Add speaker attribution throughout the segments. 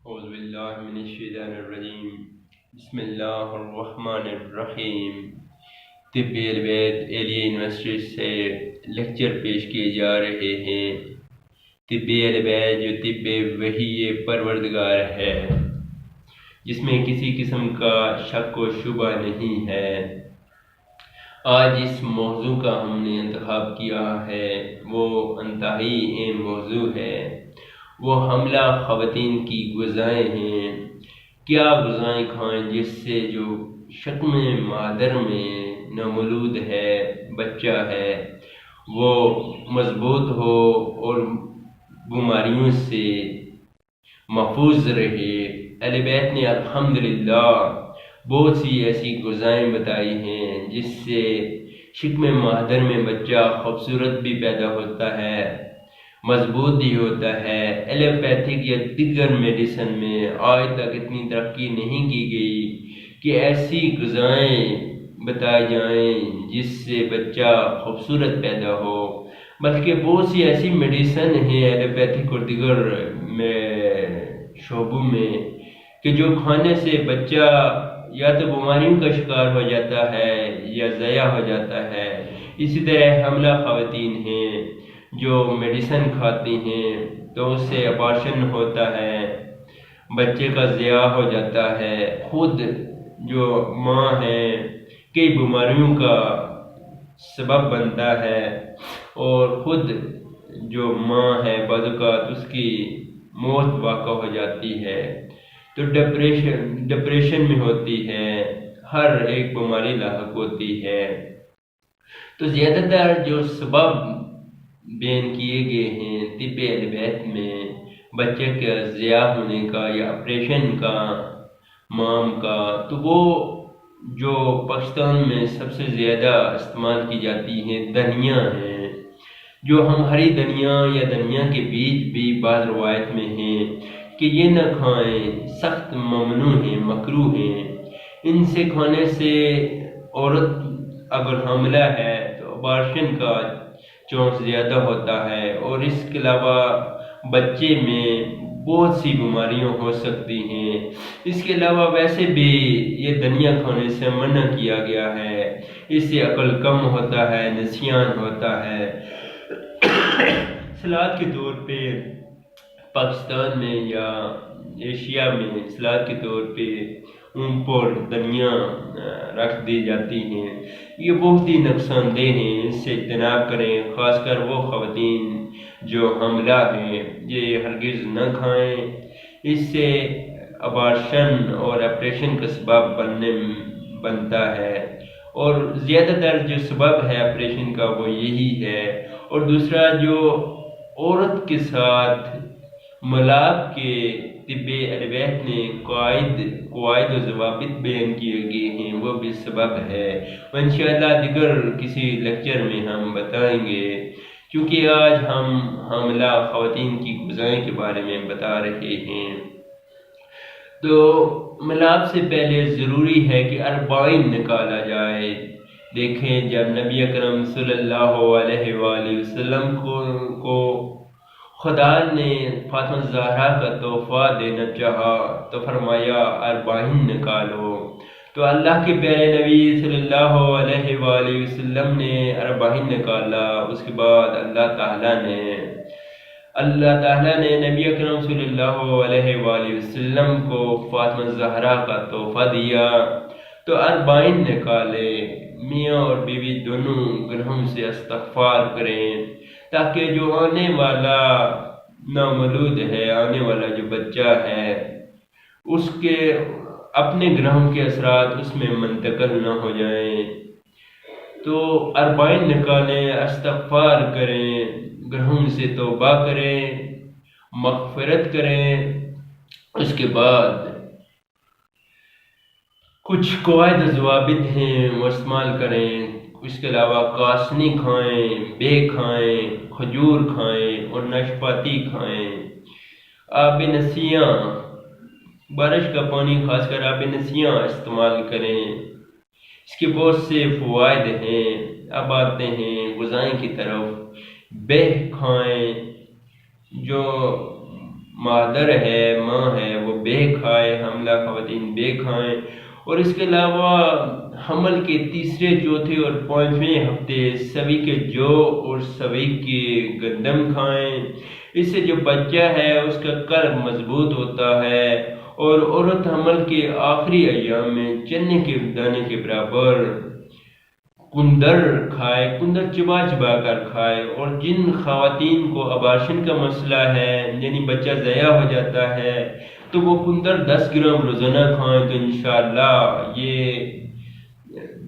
Speaker 1: اعوذ باللہ من الشیطان الرجیم بسم اللہ الرحمن الرحیم طب البیت ایلیا یونیورسٹی سے لیکچر پیش کیے جا رہے ہیں۔ طب البیت جو طب وحی پروردگار ہے، جس میں کسی قسم کا شک و شبہ نہیں ہے۔ آج جس موضوع کا ہم نے انتخاب کیا ہے وہ انتہائی اہم موضوع ہے۔ وہ حاملہ خواتین کی غذائیں ہیں۔ کیا غذائیں کھائیں جس سے جو شکم مادر میں نومولود ہے، بچہ ہے، وہ مضبوط ہو اور بیماریوں سے محفوظ رہے۔ اہل بیت نے الحمدللہ بہت سی ایسی غذائیں بتائی ہیں جس سے شکم مادر میں بچہ خوبصورت بھی پیدا ہوتا ہے، مضبوط بھی ہوتا ہے۔ ایلوپیتھک یا دیگر میڈیسن میں آج تک اتنی ترقی نہیں کی گئی کہ ایسی غذائیں بتائی جائیں جس سے بچہ خوبصورت پیدا ہو، بلکہ بہت سی ایسی میڈیسن ہیں ایلوپیتھک اور دیگر شعبوں میں کہ جو کھانے سے بچہ یا تو بیماریوں کا شکار ہو جاتا ہے یا ضائع ہو جاتا ہے۔ اسی طرح حاملہ خواتین ہیں جو میڈیسن کھاتی ہیں تو اس سے ابارشن ہوتا ہے، بچے کا ضیاع ہو جاتا ہے۔ خود جو ماں ہے کئی بیماریوں کا سبب بنتا ہے، اور خود جو ماں ہے بعض اوقات اس کی موت واقع ہو جاتی ہے، تو ڈپریشن میں ہوتی ہے، ہر ایک بیماری لاحق ہوتی ہے۔ تو زیادہ تر جو سبب بیان کیے گئے ہیں طب اہل بیت میں بچے کے ضیاع ہونے کا یا آپریشن کا، مام کا، تو وہ جو پاکستان میں سب سے زیادہ استعمال کی جاتی ہیں دھنیا ہیں، جو ہم ہری دھنیا یا دھنیا کے بیج بھی بعض روایت میں ہیں کہ یہ نہ کھائیں، سخت ممنوع ہیں، مکروہ ہیں۔ ان سے کھانے سے عورت اگر حاملہ ہے تو ابارشن کا چانس زیادہ ہوتا ہے، اور اس کے علاوہ بچے میں بہت سی بیماریاں ہو سکتی ہیں۔ اس کے علاوہ ویسے بھی یہ دھنیا کھانے سے منع کیا گیا ہے، اس سے عقل کم ہوتا ہے، نسیان ہوتا ہے۔ سلاد کے طور پہ پاکستان میں یا ایشیا میں سلاد کے طور پہ ان پر دھنیا رکھ دی جاتی ہیں، یہ بہت ہی نقصان دہ ہیں، اس سے اجتناب کریں۔ خاص کر وہ خواتین جو حاملہ ہیں یہ ہرگز نہ کھائیں، اس سے ابارشن اور آپریشن کا سبب بنتا ہے، اور زیادہ تر جو سبب ہے آپریشن کا وہ یہی ہے۔ اور دوسرا جو عورت کے ساتھ ملاپ کے طب اہل بیت نے قواعد و ضوابط بیان کیے گئے ہیں وہ بھی سبب ہے، اور انشاءاللہ دیگر کسی لیکچر میں ہم بتائیں گے، کیونکہ آج ہم حاملہ خواتین کی غذائیں کے بارے میں بتا رہے ہیں۔ تو ملاپ سے پہلے ضروری ہے کہ 40 نکالا جائے۔ دیکھیں جب نبی اکرم صلی اللہ علیہ وآلہ وسلم کو خدا نے فاطمہ زہرا کا تحفہ دینا چاہا تو فرمایا 40 نکالو، تو اللہ کے پیارے نبی صلی اللہ علیہ وآلہ وسلم نے 40 نکالا۔ اس کے بعد اللہ تعالیٰ نے نبی اکرم صلی اللہ علیہ وآلہ وسلم کو فاطمہ زہرا کا تحفہ دیا، تو 40 نکالے۔ میاں اور بیوی دونوں گناہوں سے استغفار کریں، تاکہ جو آنے والا نامولود ہے، آنے والا جو بچہ ہے، اس کے اپنے گناہوں کے اثرات اس میں منتقل نہ ہو جائیں۔ تو 40 نکالیں، استغفار کریں، گناہوں سے توبہ کریں، مغفرت کریں۔ اس کے بعد کچھ قواعد و ضوابط ہیں وہ استعمال کریں۔ اس کے علاوہ کاسنی کھائیں، بے کھائیں، کھجور کھائیں اور ناشپاتی کھائیں۔ آب نسیاں، بارش کا پانی خاص کر آب نسیاں استعمال کریں۔ اس کے بہت سے فوائد ہیں۔ اب آتے ہیں غذائیں کی طرف۔ بے کھائیں، جو مادر ہے، ماں ہے، وہ بے کھائے، حاملہ خواتین بے کھائیں، اور اس کے علاوہ حمل کے تیسرے، چوتھے اور پانچویں ہفتے سوی کے جو اور سوی کے گندم کھائیں۔ اس سے جو بچہ ہے اس کا قلب مضبوط ہوتا ہے، اور عورت حمل کے آخری ایام میں چنے کے دانے کے برابر کندر کھائے، کندر چبا چبا کر کھائے۔ اور جن خواتین کو ابارشن کا مسئلہ ہے، یعنی بچہ ضائع ہو جاتا ہے، تو وہ کندر 10 گرام روزانہ کھائیں، تو انشاءاللہ یہ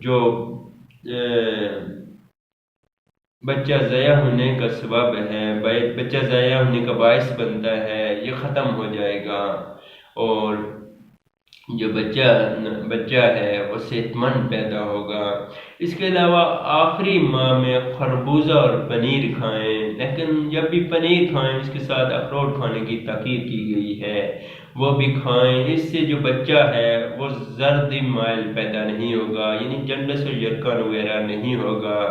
Speaker 1: جو بچہ ضائع ہونے کا سبب ہے، بچہ ضائع ہونے کا باعث بنتا ہے، یہ ختم ہو جائے گا، اور جو بچہ ہے وہ صحت مند پیدا ہوگا۔ اس کے علاوہ آخری ماہ میں خربوزہ اور پنیر کھائیں، لیکن جب بھی پنیر کھائیں اس کے ساتھ اخروٹ کھانے کی تاکید کی گئی ہے، وہ بھی کھائیں۔ اس سے جو بچہ ہے وہ زردی مائل پیدا نہیں ہوگا، یعنی جنڈس اور یرکان وغیرہ نہیں ہوگا۔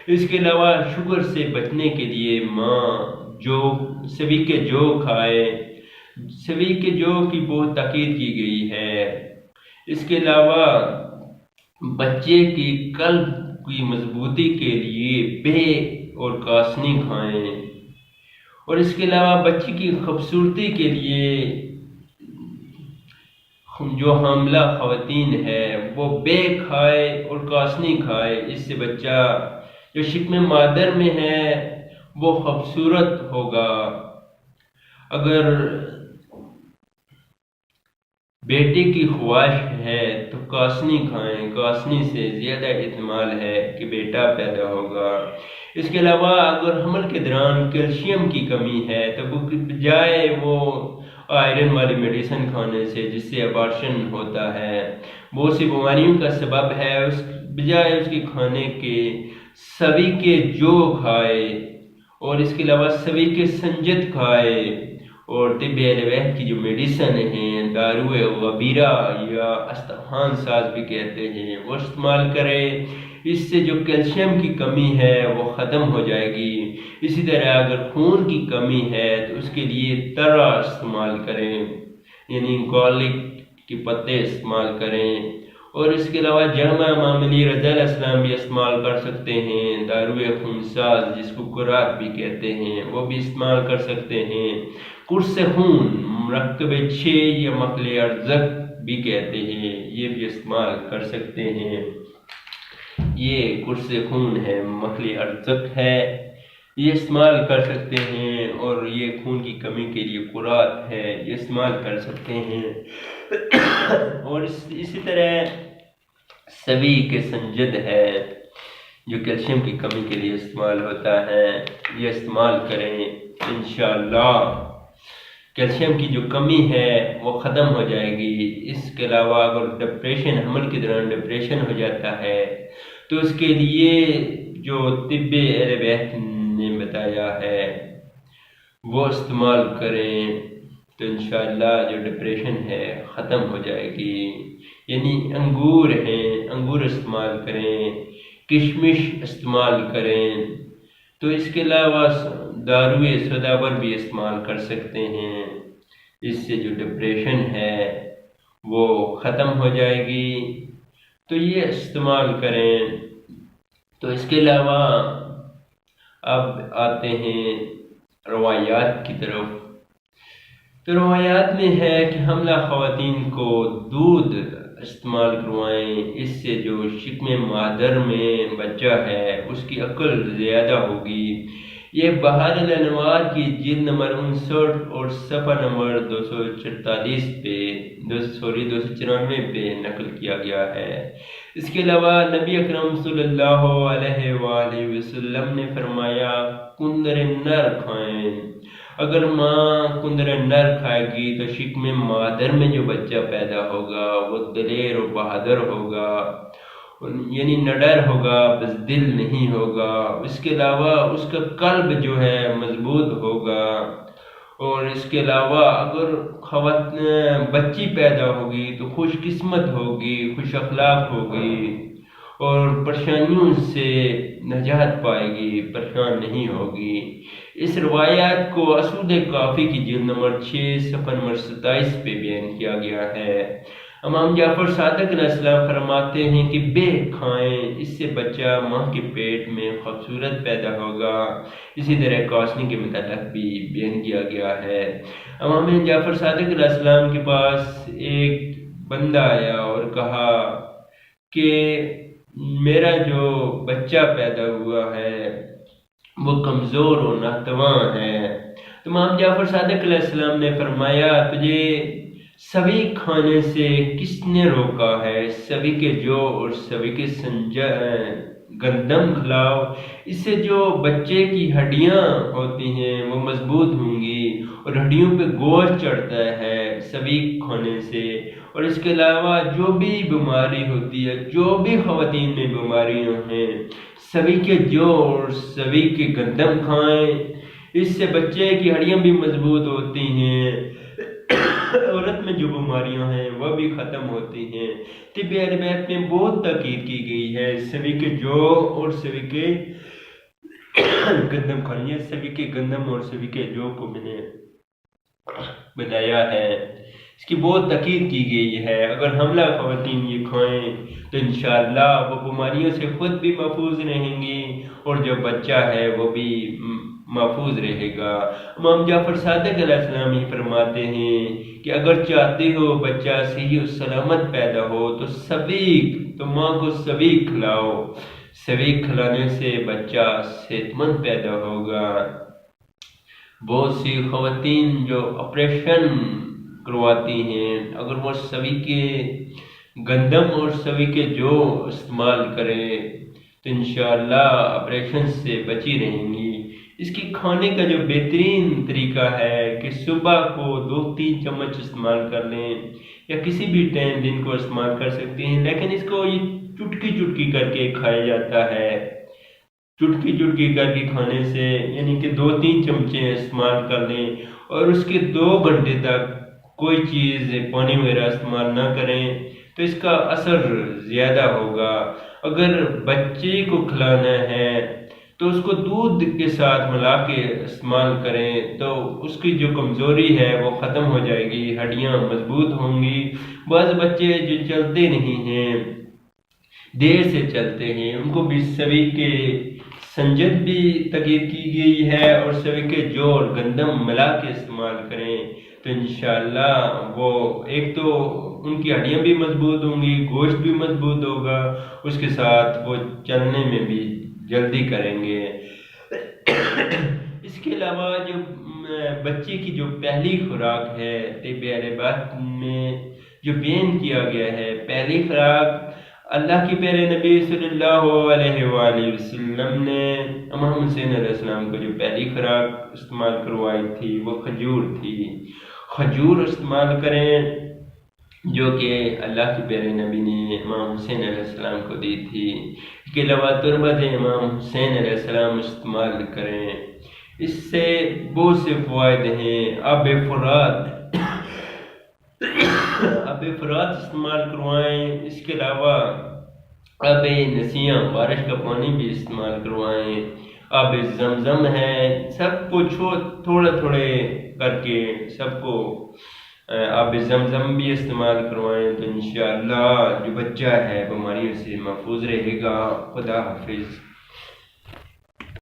Speaker 1: اس کے علاوہ شوگر سے بچنے کے لیے ماں سوی کے جو کھائے، سوی کے جو کی بہت تاکید کی گئی ہے۔ اس کے علاوہ بچے کی قلب کی مضبوطی کے لیے بے اور کاسنی کھائیں، اور اس کے علاوہ بچے کی خوبصورتی کے لیے جو حاملہ خواتین ہے وہ بے کھائے اور کاسنی کھائے۔ اس سے بچہ جو شکم مادر میں ہے وہ خوبصورت ہوگا۔ اگر بیٹے کی خواہش ہے تو کاسنی کھائیں، کاسنی سے زیادہ احتمال ہے کہ بیٹا پیدا ہوگا۔ اس کے علاوہ اگر حمل کے دوران کیلشیم کی کمی ہے تو بجائے وہ آئرن والی میڈیسن کھانے سے، جس سے ابارشن ہوتا ہے، بہت سی بیماریوں کا سبب ہے، اس بجائے اس کے کھانے کے سوی کے جو کھائے، اور اس کے علاوہ سوی کے سنجد کھائے، اور طب اہل بیت کی جو میڈیسن ہیں، دارو غبیرہ یا استحان ساز بھی کہتے ہیں، وہ استعمال کرے۔ اس سے جو کیلشیم کی کمی ہے وہ ختم ہو جائے گی۔ اسی طرح اگر خون کی کمی ہے تو اس کے لیے ترا استعمال کریں، یعنی گارلک کے پتے استعمال کریں، اور اس کے علاوہ جامع معمولی رضا علیہ السلام بھی استعمال کر سکتے ہیں، داروی خونساز جس کو قرات بھی کہتے ہیں وہ بھی استعمال کر سکتے ہیں، قرص خون مرکب 6 یا مخل ارزق بھی کہتے ہیں، یہ بھی استعمال کر سکتے ہیں۔ یہ قرص خون ہے، مخل ارزق ہے، یہ استعمال کر سکتے ہیں، اور یہ خون کی کمی کے لیے قرات ہے، یہ استعمال کر سکتے ہیں۔ اور اسی طرح سوی کے سنجد ہے جو کیلشیم کی کمی کے لیے استعمال ہوتا ہے، یہ استعمال کریں، انشاءاللہ کیلشیم کی جو کمی ہے وہ ختم ہو جائے گی۔ اس کے علاوہ اگر ڈپریشن، حمل کے دوران ڈپریشن ہو جاتا ہے تو اس کے لیے جو طب اہل بیت نے بتایا ہے وہ استعمال کریں، تو انشاءاللہ جو ڈپریشن ہے ختم ہو جائے گی۔ یعنی انگور ہیں، انگور استعمال کریں، کشمش استعمال کریں، تو اس کے علاوہ داروی سداور بھی استعمال کر سکتے ہیں۔ اس سے جو ڈپریشن ہے وہ ختم ہو جائے گی، تو یہ استعمال کریں۔ تو اس کے علاوہ اب آتے ہیں روایات کی طرف۔ تو روایات میں ہے کہ حاملہ خواتین کو دودھ استعمال کروائیں، اس سے جو شکم مادر میں بچہ ہے اس کی عقل زیادہ ہوگی۔ یہ بہار الانوار کی جلد نمبر 59 اور صفحہ نمبر 294 پہ نقل کیا گیا ہے۔ اس کے علاوہ نبی اکرم صلی اللہ علیہ وآلہ وسلم نے فرمایا کندر نر کھائیں۔ اگر ماں کندر نر کھائے گی تو شکم مادر میں جو بچہ پیدا ہوگا وہ دلیر و بہادر ہوگا، یعنی نڈر ہوگا، بزدل نہیں ہوگا۔ اس کے علاوہ اس کا قلب جو ہے مضبوط ہوگا، اور اس کے علاوہ اگر بچی پیدا ہوگی تو خوش قسمت ہوگی، خوش اخلاق ہوگی، اور پریشانیوں سے نجات پائے گی، پریشان نہیں ہوگی۔ اس روایات کو اسود کافی کی جلد نمبر 6 صفحہ نمبر 27 پہ بیان کیا گیا ہے۔ امام جعفر صادق علیہ السلام فرماتے ہیں کہ بے کھائیں، اس سے بچہ ماں کے پیٹ میں خوبصورت پیدا ہوگا۔ اسی طرح کوسنی کے متعلق بھی بیان کیا گیا ہے۔ امام جعفر صادق علیہ السلام کے پاس ایک بندہ آیا اور کہا کہ میرا جو بچہ پیدا ہوا ہے وہ کمزور و ناتواں ہے۔ تو امام جعفر صادق علیہ السلام نے فرمایا تجھے سوی کھانے سے کس نے روکا ہے؟ سوی کے جو اور سوی کے گندم کھلاؤ، اس سے جو بچے کی ہڈیاں ہوتی ہیں وہ مضبوط ہوں گی اور ہڈیوں پہ گوشت چڑھتا ہے سوی کھانے سے۔ اور اس کے علاوہ جو بھی بیماری ہوتی ہے، جو بھی خواتین میں بیماریاں ہیں، سوی کے جو اور سوی کے گندم کھائیں، اس سے بچے کی ہڈیاں بھی مضبوط ہوتی ہیں، عورت میں جو بیماریاں ہیں وہ بھی ختم ہوتی ہیں۔ طب عربیت میں بہت تاکید کی گئی ہے سوی کے جو اور سوی کے گندم کھائیں۔ سوی کے گندم اور سوی کے جو کو میں نے بنایا ہے، اس کی بہت تاکید کی گئی ہے۔ اگر حاملہ خواتین یہ کھائیں تو انشاءاللہ وہ بیماریوں سے خود بھی محفوظ رہیں گی اور جو بچہ ہے وہ بھی محفوظ رہے گا۔ امام جعفر صادق علیہ السلام ہی فرماتے ہیں کہ اگر چاہتے ہو بچہ صحیح و سلامت پیدا ہو تو ماں کو سویک کھلاؤ۔ سویک کھلانے سے بچہ صحت مند پیدا ہوگا۔ بہت سی خواتین جو آپریشن کرواتی ہیں، اگر وہ سوی کے گندم اور سوی کے جو استعمال کریں تو انشاءاللہ آپریشن سے بچی رہیں گی۔ اس کی کھانے کا جو بہترین طریقہ ہے کہ صبح کو 2-3 چمچ استعمال کر لیں یا کسی بھی ٹائم دن کو استعمال کر سکتے ہیں، لیکن اس کو یہ چٹکی چٹکی کر کے کھایا جاتا ہے۔ چٹکی چٹکی کر کے کھانے سے یعنی کہ 2-3 چمچے استعمال کر لیں اور اس کے 2 گھنٹے تک کوئی چیز پانی وغیرہ استعمال نہ کریں تو اس کا اثر زیادہ ہوگا۔ اگر بچے کو کھلانا ہے تو اس کو دودھ کے ساتھ ملا کے استعمال کریں تو اس کی جو کمزوری ہے وہ ختم ہو جائے گی، ہڈیاں مضبوط ہوں گی۔ بعض بچے جو چلتے نہیں ہیں، دیر سے چلتے ہیں، ان کو بھی سوی کے سنجد بھی تاکید کی گئی ہے اور سوی کے جو اور گندم ملا کے استعمال کریں تو انشاءاللہ وہ ایک تو ان کی ہڈیاں بھی مضبوط ہوں گی، گوشت بھی مضبوط ہوگا، اس کے ساتھ وہ چلنے میں بھی جلدی کریں گے۔ اس کے علاوہ جو بچے کی جو پہلی خوراک ہے طب عربیت میں جو بیان کیا گیا ہے، پہلی خوراک اللہ کے پیارے نبی صلی اللہ علیہ وآلہ وسلم نے امام حسین علیہ السلام کو جو پہلی خوراک استعمال کروائی تھی وہ کھجور تھی۔ کھجور استعمال کریں جو کہ اللہ کے پیارے نبی نے امام حسین علیہ السلام کو دی تھی۔ اس کے علاوہ تربت امام حسین علیہ السلام استعمال کریں، اس سے بہت سے فوائد ہیں۔ آب فرات استعمال کروائیں، اس کے علاوہ آب نسیاں بارش کا پانی بھی استعمال کروائیں، آب زمزم ہے، سب کو تھوڑے تھوڑے کر کے سب کو آب زمزم بھی استعمال کروائیں تو انشاءاللہ جو بچہ ہے بیماریوں سے محفوظ رہے گا۔ خدا حافظ۔